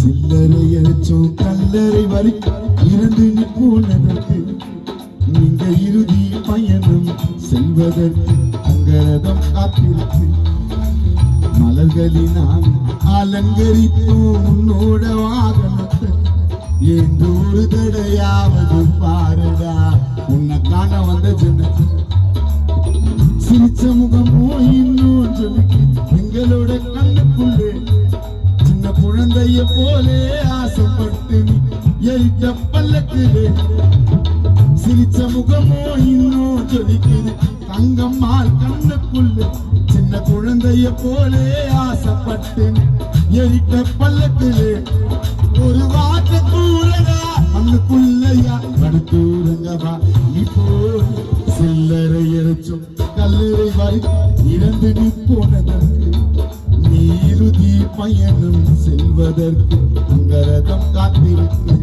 சில்லறையச்சும் கல்லறை வரைக்கும் இருந்து நீ போனதற்கு நீங்க இறுதி பயணம் செல்வதற்கு அங்கரதம் காத்திருக்கு மலர்களினால் அலங்கரிப்போம் உன்னோட வாகனத்தை என்று ஒரு தடையாவது பாருடா உன்னை காண வந்த ஜனத்து சிரிச்ச முகமோ இன்னும் சொல்லிக்கு எங்களோட கண்ணுக்குள்ளே சின்ன குழந்தைய போலே ஆசைப்பட்டு எரித்த பல்லக்கிலே சிரிச்ச முகமோ இன்னும் சொல்லிக்குது தங்கம்மாள் கண்ணுக்குள்ளே சின்ன குழந்தைய போலே ஆசைப்பட்டு எரித்த பல்லக்கிலே ஒரு வார்த்தை கூறடா மண்ணுக்குள்ளையா படுத்தூரங்கவா இப்போ சில்லறை எரிச்சும் கல்லறை வரை இறந்து நீ போனதற்கு நீ இறுதி பயணம் செல்வதற்கு அங்கரதம் காத்திருக்கு